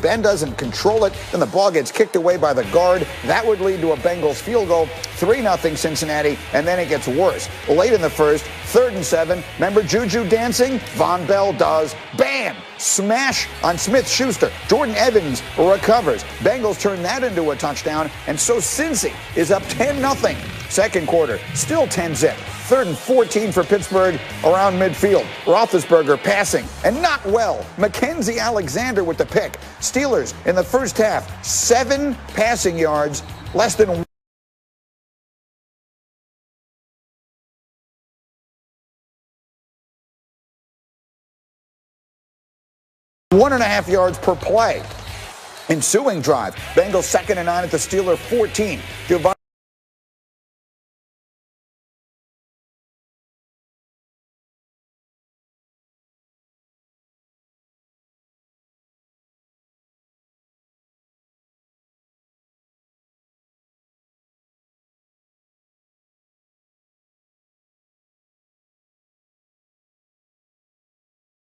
Ben doesn't control it, then the ball gets kicked away by the guard. That would lead to a Bengals field goal, 3-0 Cincinnati, and then it gets worse. Late in the first, 3rd and 7. Remember Juju dancing? Von Bell does. Bam! Smash on Smith-Schuster. Jordan Evans recovers. Bengals turn that into a touchdown, and so Cincy is up 10-0. Second quarter, still 10-zip. 3rd and 14 for Pittsburgh around midfield. Roethlisberger passing, and not well. Mackenzie Alexander with the pick. Steelers in the first half, 7 passing yards, less than 1.5 yards per play. Ensuing drive, Bengals 2nd and 9 at the Steeler 14.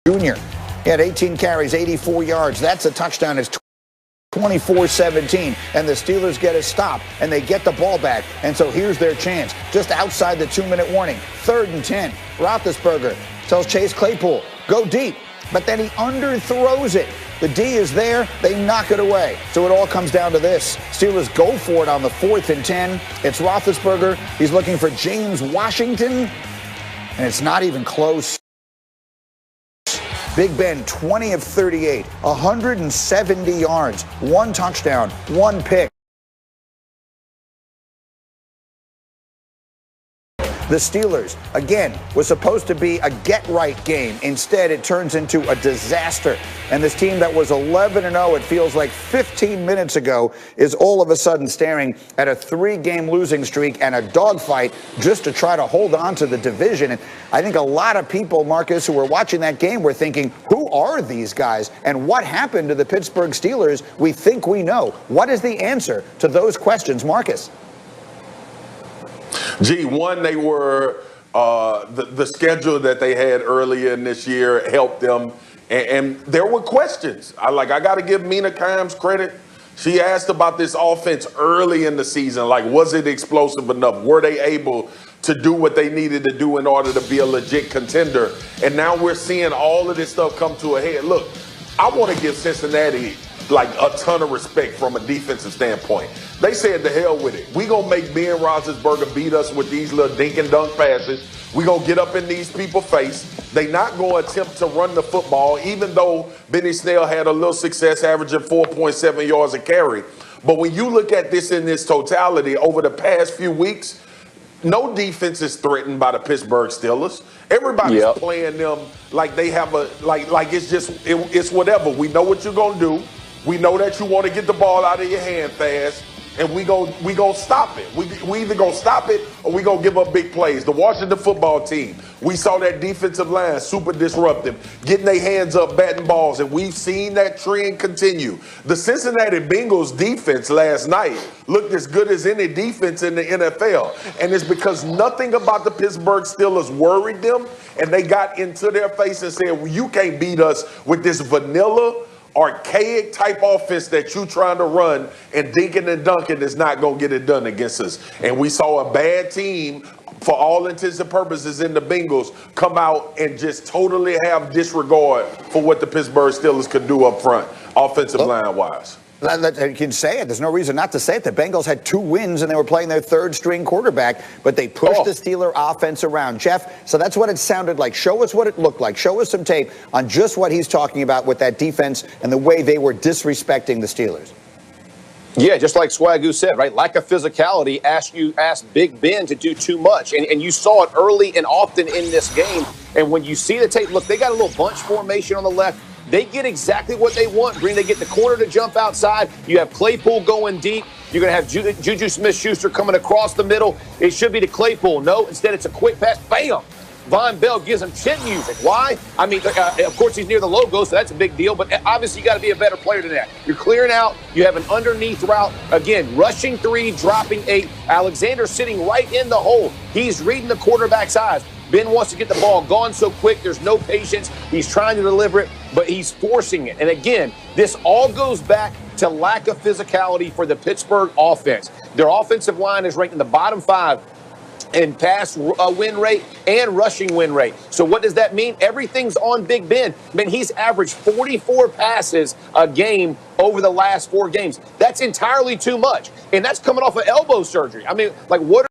Jr. He had 18 carries, 84 yards. That's a touchdown. It's 24-17, and the Steelers get a stop, and they get the ball back. And so here's their chance, just outside the 2-minute warning. 3rd and 10. Roethlisberger tells Chase Claypool, go deep, but then he underthrows it. The D is there. They knock it away. So it all comes down to this. Steelers go for it on the 4th and 10. It's Roethlisberger. He's looking for James Washington, and it's not even close. Big Ben, 20 of 38, 170 yards, 1 touchdown, 1 pick. The Steelers, again, was supposed to be a get-right game. Instead, it turns into a disaster. And this team that was 11-0, it feels like 15 minutes ago, is all of a sudden staring at a 3-game losing streak and a dogfight just to try to hold on to the division. And I think a lot of people, Marcus, who were watching that game were thinking, who are these guys? And what happened to the Pittsburgh Steelers? We think we know. What is the answer to those questions, Marcus? One, they were the schedule that they had earlier in this year helped them, and there were questions. I got to give Mina Kimes credit. She asked about this offense early in the season, like, was it explosive enough? Were they able to do what they needed to do in order to be a legit contender? And now we're seeing all of this stuff come to a head. Look, I want to give Cincinnati like a ton of respect from a defensive standpoint. They said to hell with it. We gonna make Ben Roethlisberger beat us with these little dink and dunk passes. We gonna get up in these people's face. They not gonna attempt to run the football, even though Benny Snell had a little success averaging 4.7 yards a carry. But when you look at this in this totality over the past few weeks, no defense is threatened by the Pittsburgh Steelers. Everybody's playing them like they have like it's just it's whatever. We know what you're gonna do. We know that you want to get the ball out of your hand fast, and we gonna stop it. We either gonna stop it or we gonna give up big plays. The Washington football team, we saw that defensive line super disruptive, getting their hands up, batting balls, and we've seen that trend continue. The Cincinnati Bengals defense last night looked as good as any defense in the NFL, and it's because nothing about the Pittsburgh Steelers worried them, and they got into their face and said, well, you can't beat us with this vanilla, archaic type offense that you trying to run, and dinking and dunking is not going to get it done against us. And we saw a bad team, for all intents and purposes, in the Bengals come out and just totally have disregard for what the Pittsburgh Steelers could do up front, offensive line-wise. You can say it. There's no reason not to say it. The Bengals had 2 wins, and they were playing their 3rd-string quarterback, but they pushed the Steeler offense around. Jeff, so that's what it sounded like. Show us what it looked like. Show us some tape on just what he's talking about with that defense and the way they were disrespecting the Steelers. Yeah, just like Swagoo said, right? Lack of physicality asked Big Ben to do too much. And you saw it early and often in this game. And when you see the tape, look, they got a little bunch formation on the left. They get exactly what they want. Green, they get the corner to jump outside. You have Claypool going deep. You're going to have Juju Smith-Schuster coming across the middle. It should be to Claypool. No, instead it's a quick pass. Bam! Von Bell gives him chin music. Why? I mean, of course, he's near the logo, so that's a big deal. But obviously, you got to be a better player than that. You're clearing out. You have an underneath route. Again, rushing 3, dropping 8. Alexander sitting right in the hole. He's reading the quarterback's eyes. Ben wants to get the ball gone so quick. There's no patience. He's trying to deliver it, but he's forcing it. And again, this all goes back to lack of physicality for the Pittsburgh offense. Their offensive line is ranked in the bottom 5 in pass win rate and rushing win rate. So what does that mean? Everything's on Big Ben. I mean, he's averaged 44 passes a game over the last 4 games. That's entirely too much. And that's coming off of elbow surgery. I mean, like, what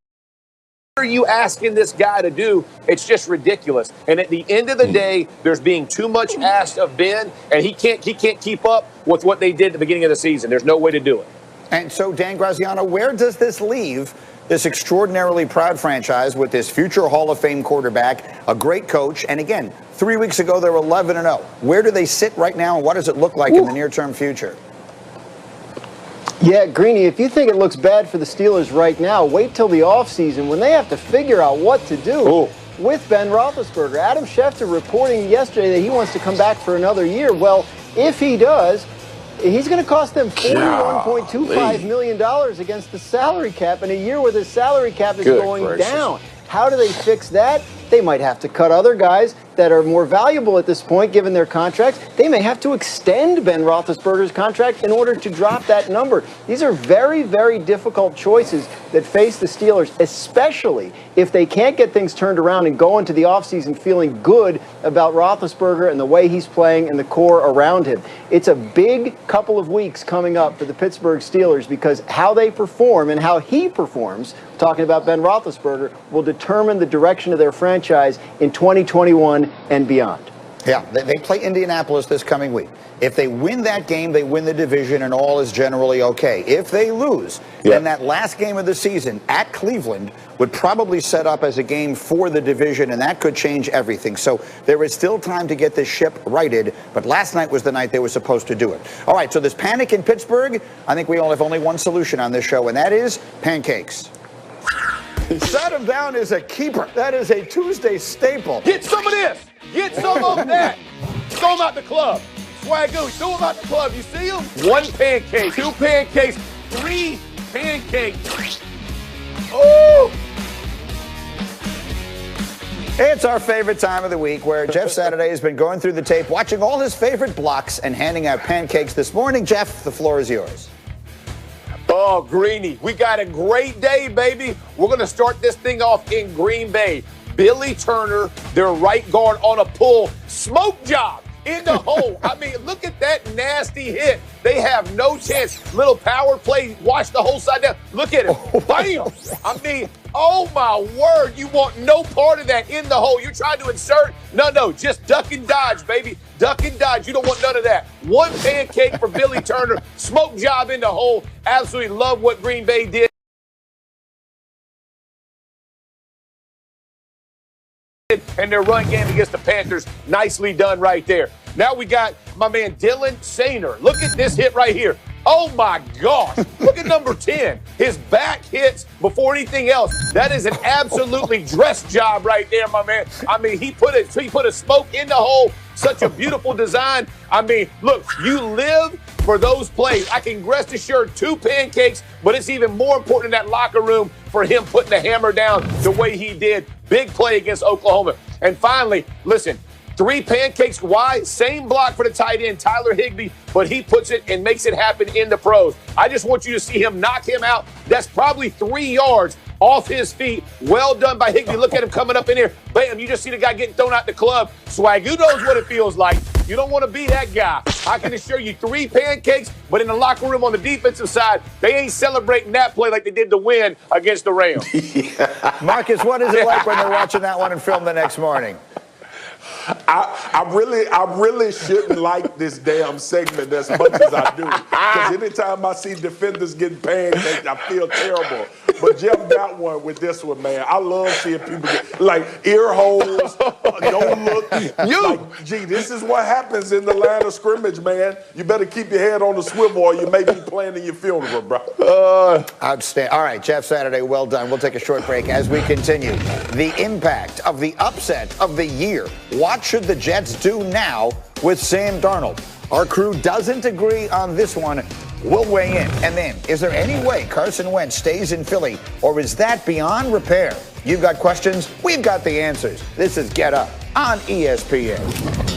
are you asking this guy to do? It's just ridiculous. And at the end of the day, there's being too much asked of Ben, and he can't keep up with what they did at the beginning of the season. There's no way to do it. And so, Dan Graziano, where does this leave this extraordinarily proud franchise with this future Hall of Fame quarterback, a great coach? And again, 3 weeks ago, they were 11-0. Where do they sit right now, and what does it look like in the near-term future? Yeah, Greeny, if you think it looks bad for the Steelers right now, wait till the offseason when they have to figure out what to do with Ben Roethlisberger. Adam Schefter reporting yesterday that he wants to come back for another year. Well, if he does, he's going to cost them $41.25 million against the salary cap in a year where the salary cap is going down. How do they fix that? They might have to cut other guys that are more valuable at this point, given their contracts. They may have to extend Ben Roethlisberger's contract in order to drop that number. These are very, very difficult choices that face the Steelers, especially if they can't get things turned around and go into the offseason feeling good about Roethlisberger and the way he's playing and the core around him. It's a big couple of weeks coming up for the Pittsburgh Steelers because how they perform and how he performs, talking about Ben Roethlisberger, will determine the direction of their franchise in 2021 and beyond. Yeah, they play Indianapolis this coming week. If they win that game, they win the division and all is generally okay. If they lose, then that last game of the season at Cleveland would probably set up as a game for the division, and that could change everything. So there is still time to get this ship righted, but last night was the night they were supposed to do it. All right, so this panic in Pittsburgh, I think we all have only one solution on this show, and that is pancakes. Set him down as a keeper. That is a Tuesday staple. Get some of this. Get some of that. Throw them out the club. Swagoo, throw them out the club. You see them? 1 pancake, 2 pancakes, 3 pancakes. Oh! It's our favorite time of the week where Jeff Saturday has been going through the tape, watching all his favorite blocks and handing out pancakes this morning. Jeff, the floor is yours. Oh, Greeny, we got a great day, baby. We're going to start this thing off in Green Bay. Billy Turner, their right guard on a pull. Smoke job in the hole. I mean, look at that nasty hit. They have no chance. Little power play. Watch the whole side down. Look at it. Bam. I mean, oh, my word. You want no part of that in the hole. You're trying to insert. No, just duck and dodge, baby. Duck and dodge. You don't want none of that. 1 pancake for Billy Turner. Smoke job in the hole. Absolutely love what Green Bay did. And their run game against the Panthers, nicely done right there. Now we got my man Dylan Sainer. Look at this hit right here. Oh, my gosh. Look at number 10. His back hits before anything else. That is an absolutely dress job right there, my man. I mean, he put a smoke in the hole. Such a beautiful design. I mean, look, you live for those plays. I can rest assured 2 pancakes, but it's even more important in that locker room for him putting the hammer down the way he did. Big play against Oklahoma. And finally, listen, 3 pancakes. Why? Same block for the tight end, Tyler Higbee, but he puts it and makes it happen in the pros. I just want you to see him knock him out. That's probably 3 yards off his feet. Well done by Higbee. Look at him coming up in here. Bam, you just see the guy getting thrown out the club. Swagoo knows what it feels like. You don't want to be that guy. I can assure you 3 pancakes, but in the locker room on the defensive side, they ain't celebrating that play like they did to win against the Rams. Marcus, what is it like when they're watching that one and film the next morning? I really shouldn't like this damn segment as much as I do. Because anytime I see defenders getting pancaked, I feel terrible. But Jeff got one with this one, man. I love seeing people get, like, ear holes, don't look. Like, gee, this is what happens in the line of scrimmage, man. You better keep your head on the swivel or you may be planning your funeral, bro. Outstanding. All right, Jeff Saturday, well done. We'll take a short break as we continue. The impact of the upset of the year. What should the Jets do now with Sam Darnold? Our crew doesn't agree on this one. We'll weigh in. And then, is there any way Carson Wentz stays in Philly, or is that beyond repair? You've got questions, we've got the answers. This is Get Up on ESPN.